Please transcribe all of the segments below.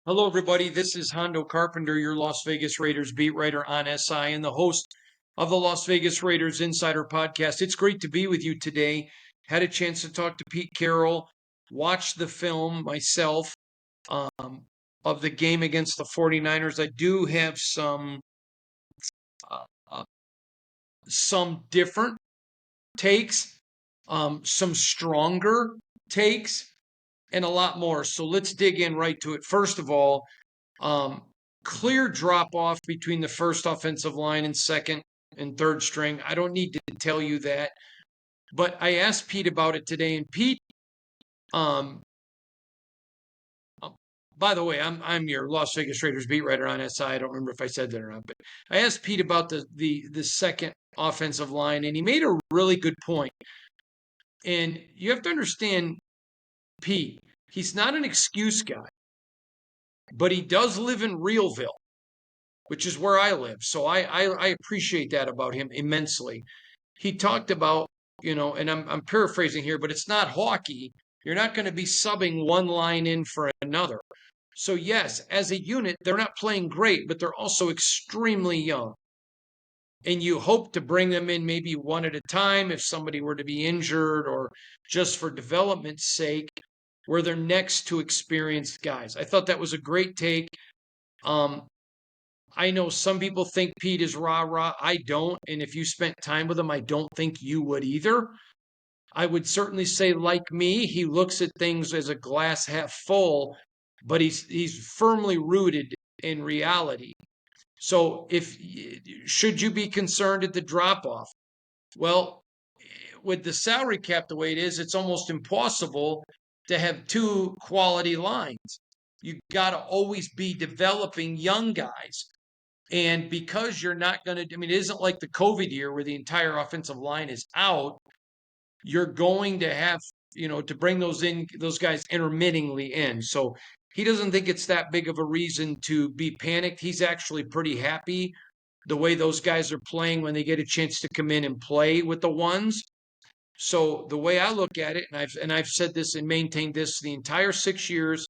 Hello, everybody. This is Hondo Carpenter, your Las Vegas Raiders beat writer on SI and the host of the Las Vegas Raiders Insider Podcast. It's great to be with you today. Had a chance to talk to Pete Carroll, watch the film myself of the game against the 49ers. I do have uh, uh, some different takes, some stronger takes, and a lot more. So let's dig in right to it. First of all, Um, clear drop off between the first offensive line and second and third string. I don't need to tell you that. But I asked Pete about it today, and Pete, um, uh, by the way, I'm your Las Vegas Raiders beat writer on SI. I don't remember if I said that or not, but I asked Pete about the second offensive line, and he made a really good point. And you have to understand, Pete, he's not an excuse guy, but he does live in Realville, which is where I live. So I appreciate that about him immensely. He talked about, and I'm paraphrasing here, but it's not hockey. You're not going to be subbing one line in for another. So yes, as a unit, they're not playing great, but they're also extremely young. And you hope to bring them in maybe one at a time if somebody were to be injured or just for development's sake, where they're next to experienced guys. I thought that was a great take. I know some people think Pete is rah-rah. I don't. And if you spent time with him, I don't think you would either. I would certainly say, like me, he looks at things as a glass half full, but he's firmly rooted in reality. So should you be concerned at the drop-off? Well, with the salary cap the way it is, it's almost impossible to have two quality lines. You got to always be developing young guys. And because you're not going to, I mean, it isn't like the COVID year where the entire offensive line is out. You're going to have, to bring those guys intermittingly in. So he doesn't think it's that big of a reason to be panicked. He's actually pretty happy the way those guys are playing when they get a chance to come in and play with the ones. So the way I look at it, and I've said this and maintained this the entire 6 years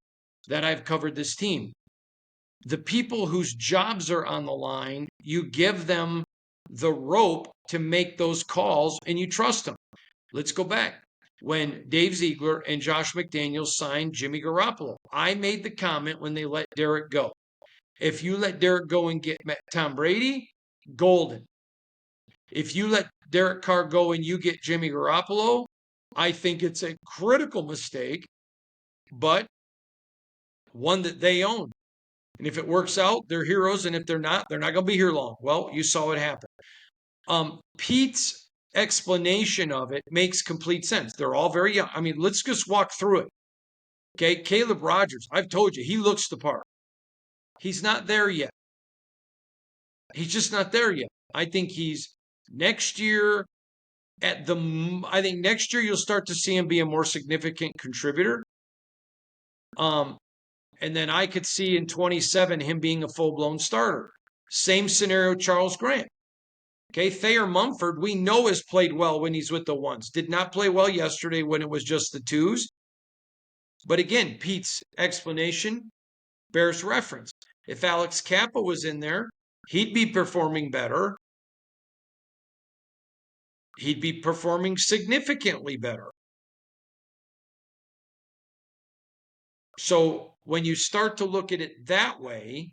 that I've covered this team, the people whose jobs are on the line, you give them the rope to make those calls and you trust them. Let's go back. When Dave Ziegler and Josh McDaniels signed Jimmy Garoppolo, I made the comment when they let Derek go. If you let Derek go and get Tom Brady, golden. If you let Derek Carr go and you get Jimmy Garoppolo, I think it's a critical mistake, but one that they own. And if it works out, they're heroes. And if they're not going to be here long. Well, you saw it happen. Pete's explanation of it makes complete sense. They're all very young. I mean, let's just walk through it. Okay. Caleb Rogers, I've told you, he looks the part. He's not there yet. He's just not there yet. I think he's next year I think next year you'll start to see him be a more significant contributor. And then I could see in 27 him being a full-blown starter. Same scenario, Charles Grant. Okay, Thayer Mumford, we know has played well when he's with the ones. Did not play well yesterday when it was just the twos. But again, Pete's explanation bears reference. If Alex Kappa was in there, he'd be performing better. He'd be performing significantly better. So when you start to look at it that way,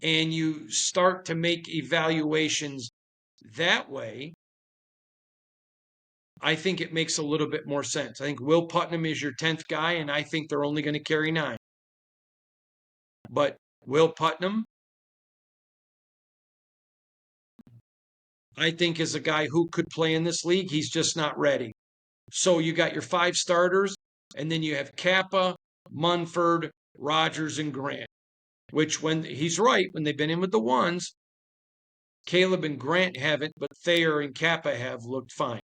and you start to make evaluations that way, I think it makes a little bit more sense. I think Will Putnam is your 10th guy, and I think they're only going to carry 9. But Will Putnam, I think, is a guy who could play in this league. He's just not ready. So you got your 5 starters, and then you have Kappa, Munford, Rogers, and Grant, which when he's right, when they've been in with the ones, Caleb and Grant haven't, but Thayer and Kappa have looked fine.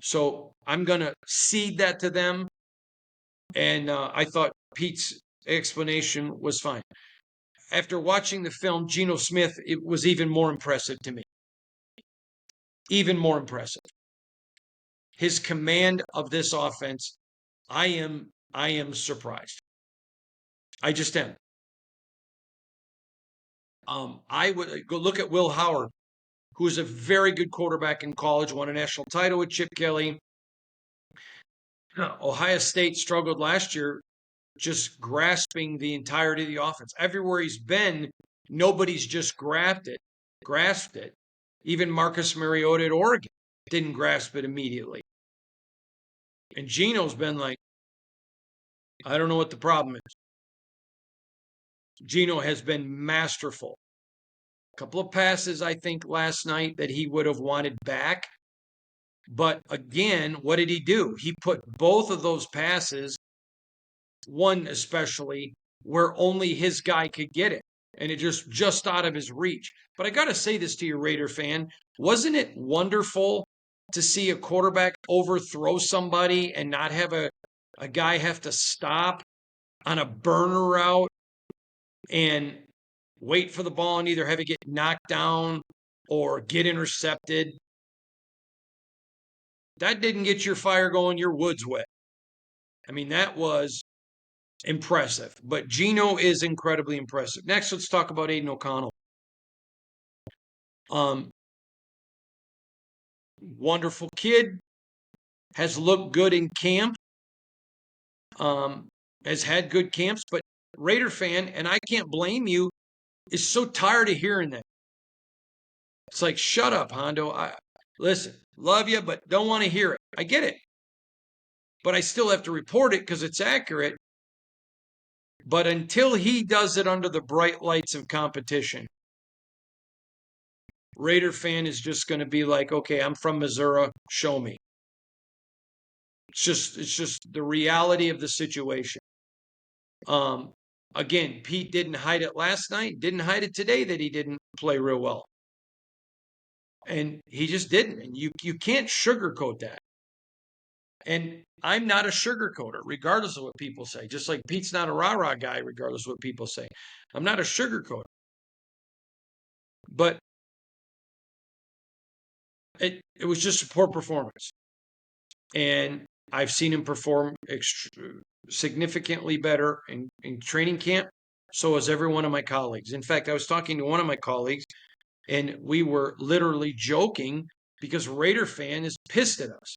So I'm going to cede that to them. And I thought Pete's explanation was fine. After watching the film, Geno Smith, it was even more impressive to me. Even more impressive. His command of this offense, I am surprised. I just am. I would go look at Will Howard, who is a very good quarterback in college, won a national title with Chip Kelly. Ohio State struggled last year just grasping the entirety of the offense. Everywhere he's been, nobody's just grasped it. Even Marcus Mariota at Oregon didn't grasp it immediately. And Geno's been like, I don't know what the problem is. Geno has been masterful. A couple of passes, I think, last night that he would have wanted back. But again, what did he do? He put both of those passes, one especially, where only his guy could get it. And it just out of his reach. But I got to say this to you, Raider fan. Wasn't it wonderful to see a quarterback overthrow somebody and not have a guy have to stop on a burner route and wait for the ball and either have it get knocked down or get intercepted? That didn't get your fire going, your wood's wet. I mean, that was impressive. But Geno is incredibly impressive. Next, let's talk about Aiden O'Connell. Wonderful kid, has looked good in camp, has had good camps, but Raider fan, and I can't blame you, is so tired of hearing that. It's like, shut up, Hondo. Listen, love you, but don't want to hear it. I get it. But I still have to report it because it's accurate. But until he does it under the bright lights of competition, Raider fan is just going to be like, okay, I'm from Missouri, show me. It's just the reality of the situation. Again, Pete didn't hide it last night, didn't hide it today that he didn't play real well. And he just didn't. And you can't sugarcoat that. And I'm not a sugarcoater, regardless of what people say. Just like Pete's not a rah-rah guy, regardless of what people say. I'm not a sugarcoater. But it was just a poor performance. And I've seen him perform significantly better in training camp. So has every one of my colleagues. In fact, I was talking to one of my colleagues, and we were literally joking because Raider fan is pissed at us.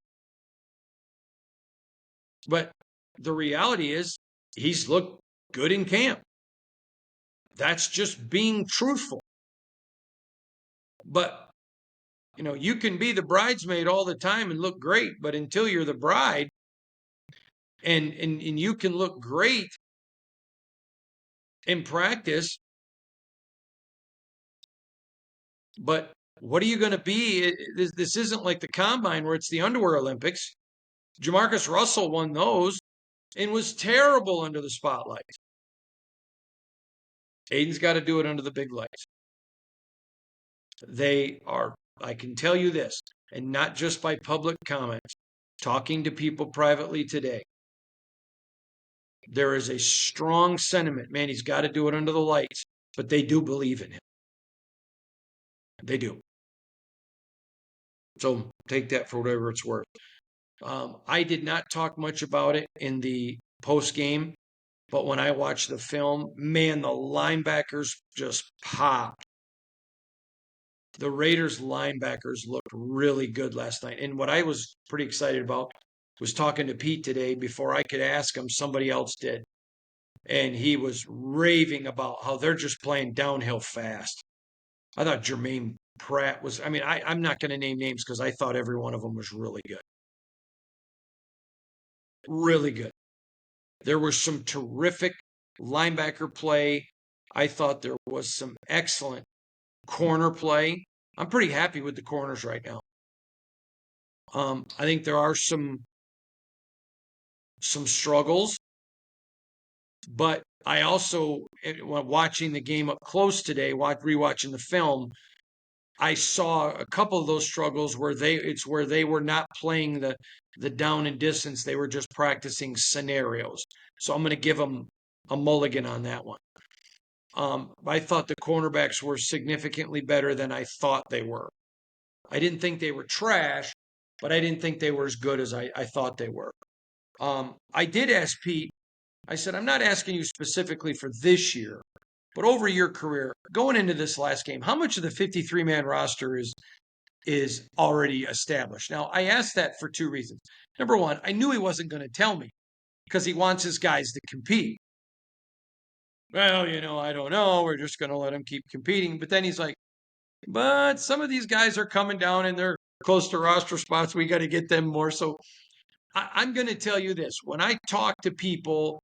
But the reality is he's looked good in camp. That's just being truthful. But, you can be the bridesmaid all the time and look great, but until you're the bride and you can look great in practice, but what are you going to be? This isn't like the combine where it's the underwear Olympics. Jamarcus Russell won those and was terrible under the spotlight. Aiden's got to do it under the big lights. They are, I can tell you this, and not just by public comments, talking to people privately today. There is a strong sentiment, man, he's got to do it under the lights, but they do believe in him. They do. So take that for whatever it's worth. I did not talk much about it in the post game, but when I watched the film, man, the linebackers just popped. The Raiders linebackers looked really good last night. And what I was pretty excited about was talking to Pete today. Before I could ask him, somebody else did. And he was raving about how they're just playing downhill fast. I thought Jermaine Pratt was, I'm not going to name names because I thought every one of them was really good. Really good. There was some terrific linebacker play. I thought there was some excellent corner play. I'm pretty happy with the corners right now. I think there are some struggles, but I also, watching the game up close today, rewatching the film, I saw a couple of those struggles where they were not playing the down and distance. They were just practicing scenarios. So I'm going to give them a mulligan on that one. I thought the cornerbacks were significantly better than I thought they were. I didn't think they were trash, but I didn't think they were as good as I thought they were. I did ask Pete I said, I'm not asking you specifically for this year, but over your career, going into this last game, how much of the 53-man roster is already established? Now, I asked that for two reasons. Number one, I knew he wasn't going to tell me because he wants his guys to compete. Well, I don't know. We're just going to let him keep competing. But then he's like, but some of these guys are coming down and they're close to roster spots. We got to get them more. So I'm going to tell you this. When I talk to people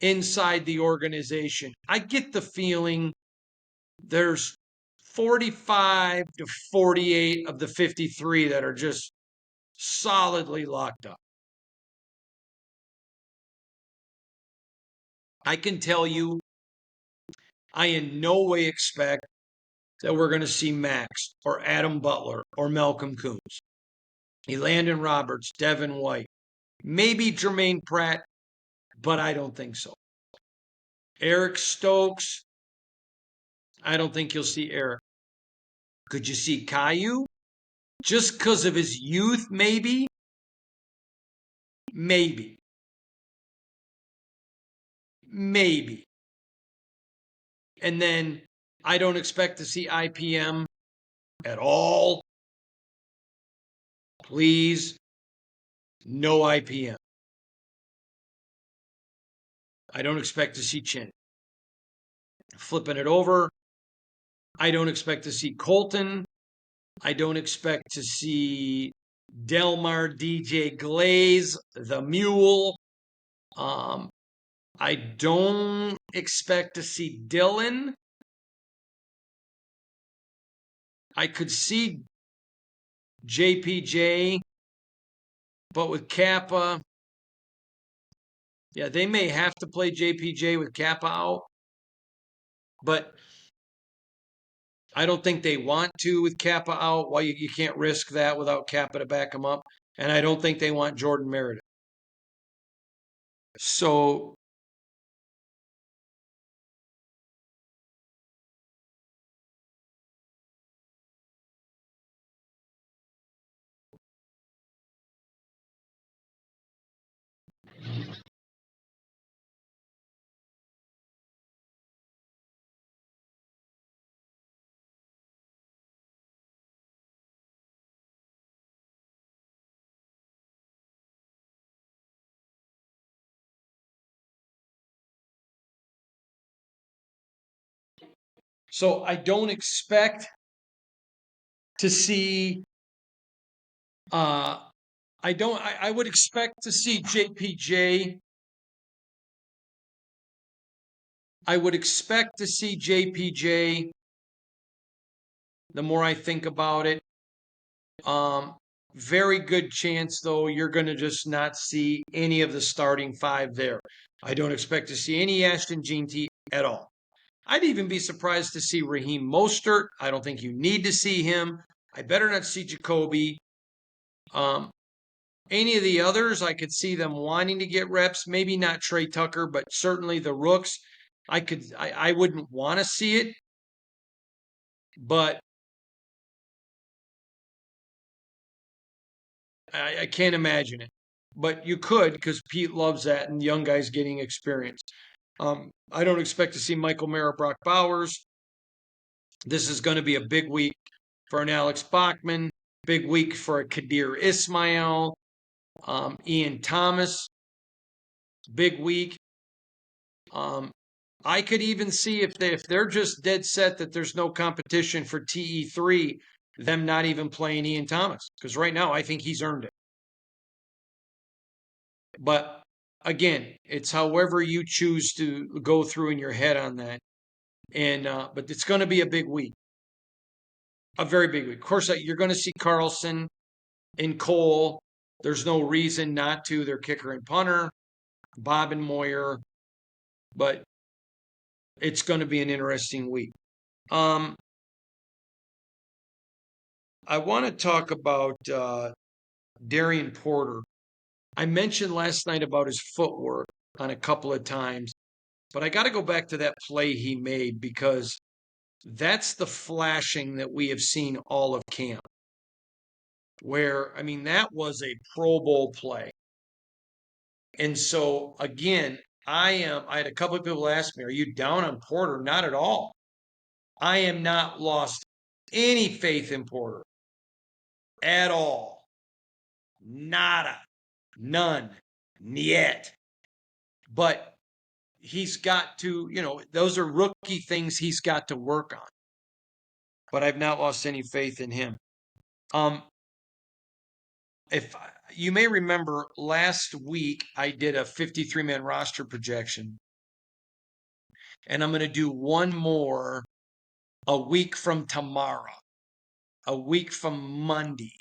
inside the organization, I get the feeling there's 45 to 48 of the 53 that are just solidly locked up. I can tell you, I in no way expect that we're going to see Max or Adam Butler or Malcolm Coons, Elandon Roberts, Devin White, maybe Jermaine Pratt, but I don't think so. Eric Stokes, I don't think you'll see Eric. Could you see Caillou? Just because of his youth, maybe? Maybe. Maybe. And then I don't expect to see IPM at all. Please, no IPM. I don't expect to see Chin. Flipping it over, I don't expect to see Colton. I don't expect to see Delmar DJ Glaze, the Mule. I don't expect to see Dylan. I could see JPJ, but with Kappa, yeah, they may have to play JPJ with Kappa out, but I don't think they want to with Kappa out. Well, you can't risk that without Kappa to back them up. And I don't think they want Jordan Meredith. So I don't expect to see I would expect to see JPJ. I would expect to see JPJ the more I think about it. Very good chance, though, you're going to just not see any of the starting five there. I don't expect to see any Ashton Jeanty at all. I'd even be surprised to see Raheem Mostert. I don't think you need to see him. I better not see Jacoby. Any of the others, I could see them wanting to get reps. Maybe not Trey Tucker, but certainly the rooks. I wouldn't want to see it, but I can't imagine it. But you could because Pete loves that and young guys getting experience. I don't expect to see Michael Mara, Brock Bowers. This is going to be a big week for an Alex Bachman, big week for a Kadir Ismail, Ian Thomas, big week. I could even see if they're just dead set that there's no competition for TE3, them not even playing Ian Thomas. Because right now, I think he's earned it. But again, it's however you choose to go through in your head on that. And but it's going to be a big week, a very big week. Of course, you're going to see Carlson and Cole. There's no reason not to. They're kicker and punter, Bob and Moyer. But it's going to be an interesting week. I want to talk about Darian Porter. I mentioned last night about his footwork on a couple of times, but I got to go back to that play he made because that's the flashing that we have seen all of camp. Where, I mean, that was a Pro Bowl play. And so, again, I had a couple of people ask me, are you down on Porter? Not at all. I am not lost any faith in Porter at all. Nada. None. Niet. But he's got to, those are rookie things he's got to work on. But I've not lost any faith in him. If you may remember last week, I did a 53-man roster projection. And I'm going to do one more a week from tomorrow, a week from Monday.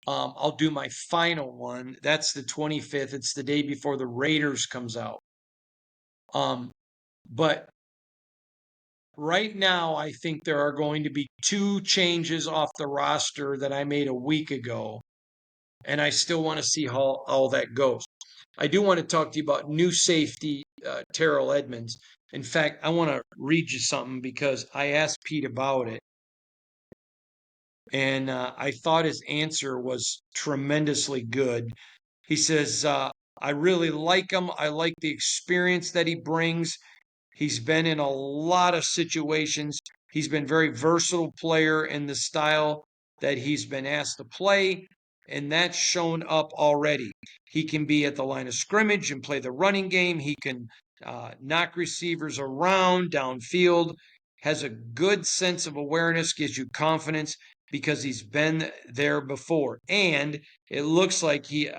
I'll do my final one. That's the 25th. It's the day before the Raiders comes out. But right now, I think there are going to be 2 changes off the roster that I made a week ago. And I still want to see how all that goes. I do want to talk to you about new safety, Terrell Edmonds. In fact, I want to read you something because I asked Pete about it. And I thought his answer was tremendously good. He says, I really like him. I like the experience that he brings. He's been in a lot of situations. He's been a very versatile player in the style that he's been asked to play, and that's shown up already. He can be at the line of scrimmage and play the running game. He can knock receivers around downfield, has a good sense of awareness, gives you confidence because he's been there before. And it looks like he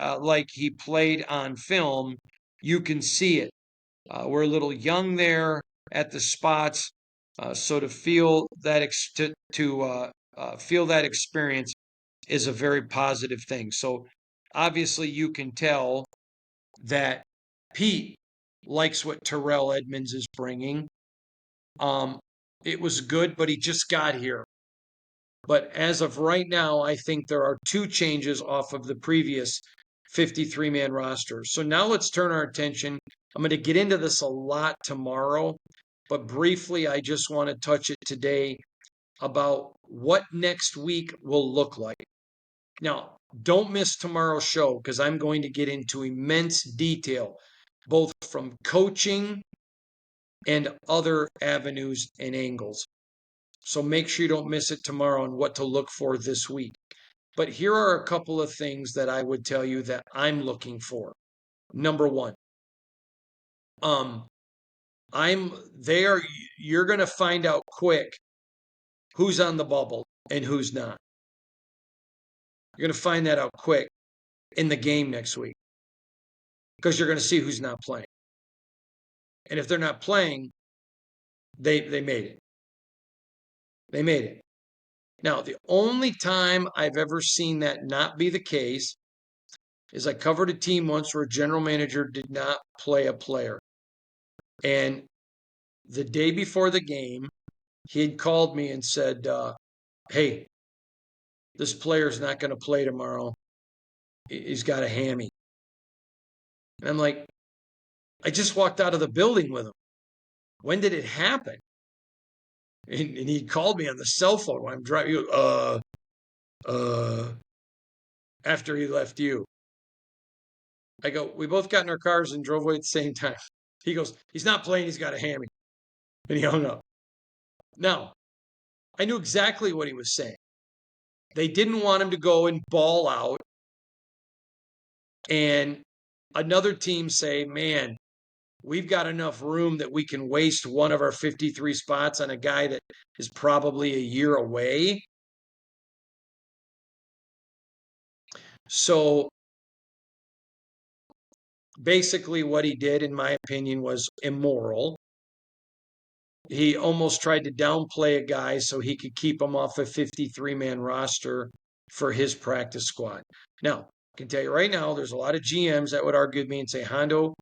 played on film. You can see it. We're a little young there at the spots, so to feel that feel that experience is a very positive thing. So obviously, you can tell that Pete likes what Terrell Edmonds is bringing. It was good, but he just got here. But as of right now, I think there are 2 changes off of the previous 53-man roster. So now let's turn our attention. I'm going to get into this a lot tomorrow, but briefly, I just want to touch it today about what next week will look like. Now, don't miss tomorrow's show because I'm going to get into immense detail, both from coaching and other avenues and angles. So make sure you don't miss it tomorrow on what to look for this week. But here are a couple of things that I would tell you that I'm looking for. Number 1, you're going to find out quick who's on the bubble and who's not. You're going to find that out quick in the game next week because you're going to see who's not playing. And if they're not playing, they made it. They made it. Now, the only time I've ever seen that not be the case is I covered a team once where a general manager did not play a player. And the day before the game, he had called me and said, hey, this player's not going to play tomorrow. He's got a hammy. And I'm like, I just walked out of the building with him. When did it happen? And he called me on the cell phone when I'm driving. After he left you. I go, we both got in our cars and drove away at the same time. He goes, he's not playing, he's got a hammy. And he hung up. Now, I knew exactly what he was saying. They didn't want him to go and ball out. And another team say, man, we've got enough room that we can waste one of our 53 spots on a guy that is probably a year away. So basically what he did, in my opinion, was immoral. He almost tried to downplay a guy so he could keep him off a 53-man roster for his practice squad. Now, I can tell you right now, there's a lot of GMs that would argue with me and say, Hondo,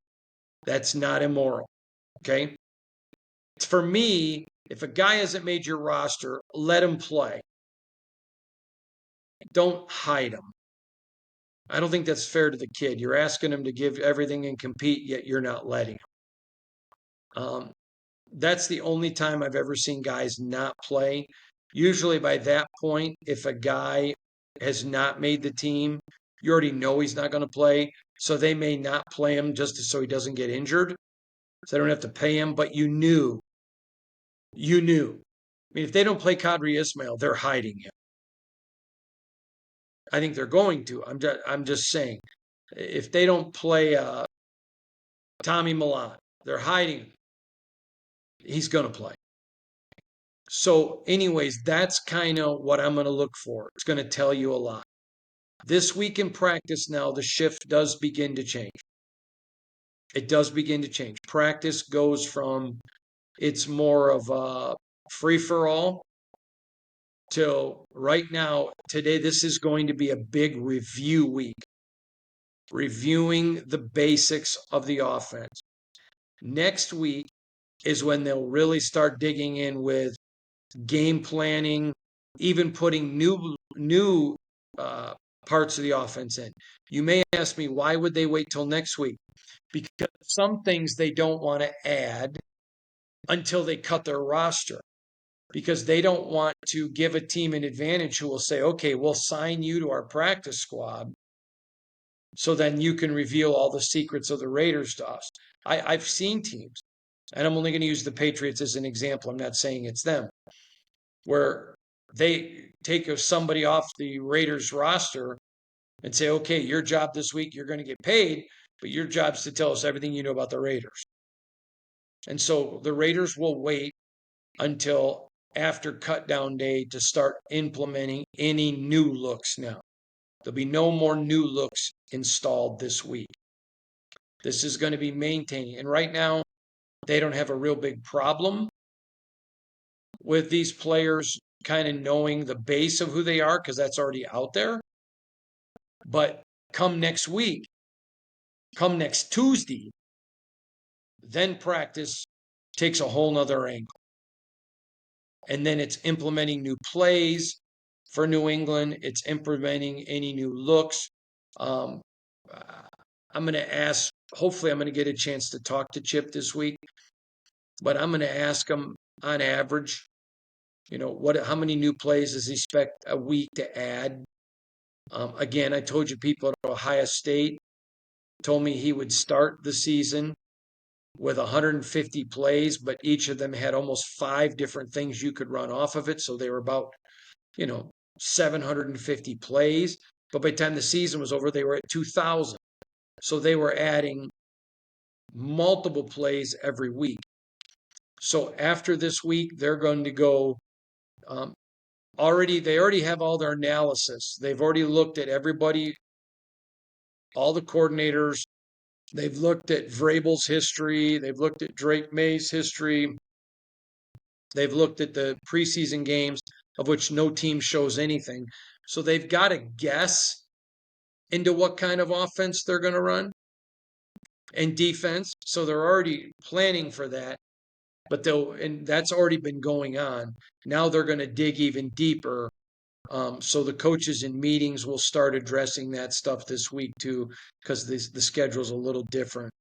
that's not immoral, okay? For me, if a guy hasn't made your roster, let him play. Don't hide him. I don't think that's fair to the kid. You're asking him to give everything and compete, yet you're not letting him. That's the only time I've ever seen guys not play. Usually by that point, if a guy has not made the team, you already know he's not going to play. So they may not play him just so he doesn't get injured. So they don't have to pay him, but you knew. I mean, if they don't play Kadri Ismail, they're hiding him. I think they're going to. I'm just saying. If they don't play Tommy Milan, they're hiding him. He's going to play. So, anyways, that's kind of what I'm going to look for. It's going to tell you a lot. This week in practice now, the shift does begin to change. It does begin to change. Practice goes from, it's more of a free-for-all till right now, today, this is going to be a big review week. Reviewing the basics of the offense. Next week is when they'll really start digging in with game planning, even putting new parts of the offense in. You may ask me, why would they wait till next week? Because some things they don't want to add until they cut their roster. Because they don't want to give a team an advantage who will say, okay, we'll sign you to our practice squad, so then you can reveal all the secrets of the Raiders to us. I've seen teams, and I'm only going to use the Patriots as an example. I'm not saying it's them, where they take somebody off the Raiders roster and say, okay, your job this week, you're going to get paid, but your job is to tell us everything you know about the Raiders. And so the Raiders will wait until after cutdown day to start implementing any new looks now. There'll be no more new looks installed this week. This is going to be maintaining. And right now, they don't have a real big problem with these players kind of knowing the base of who they are, because that's already out there. But come next week, come next Tuesday, then practice takes a whole nother angle. And then it's implementing new plays for New England. It's implementing any new looks. I'm going to ask, hopefully I'm going to get a chance to talk to Chip this week, but I'm going to ask him on average, how many new plays does he expect a week to add? Again, I told you people at Ohio State told me he would start the season with 150 plays, but each of them had almost 5 different things you could run off of it. So they were about, 750 plays. But by the time the season was over, they were at 2,000. So they were adding multiple plays every week. So after this week, they're going to go they already have all their analysis. They've already looked at everybody, all the coordinators. They've looked at Vrabel's history. They've looked at Drake May's history. They've looked at the preseason games, of which no team shows anything. So they've got to guess into what kind of offense they're going to run and defense. So they're already planning for that. And that's already been going on. Now they're going to dig even deeper. So the coaches in meetings will start addressing that stuff this week too, because the schedule's a little different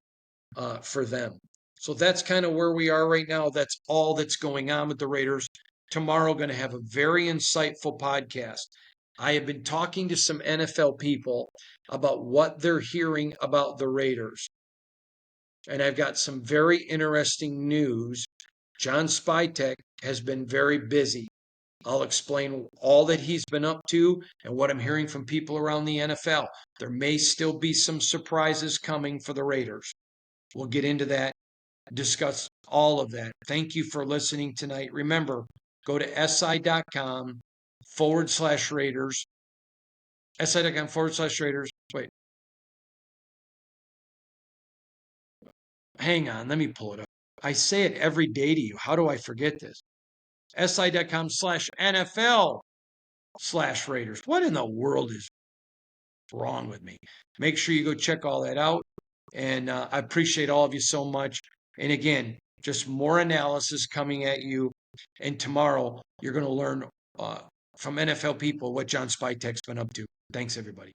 for them. So that's kind of where we are right now. That's all that's going on with the Raiders. Tomorrow, going to have a very insightful podcast. I have been talking to some NFL people about what they're hearing about the Raiders. And I've got some very interesting news. John Spytek has been very busy. I'll explain all that he's been up to and what I'm hearing from people around the NFL. There may still be some surprises coming for the Raiders. We'll get into that, discuss all of that. Thank you for listening tonight. Remember, go to si.com/Raiders. si.com/Raiders. Wait. Hang on, let me pull it up. I say it every day to you. How do I forget this? si.com/NFL/Raiders. What in the world is wrong with me? Make sure you go check all that out. And I appreciate all of you so much. And again, just more analysis coming at you. And tomorrow, you're going to learn from NFL people what John Spytek's been up to. Thanks, everybody.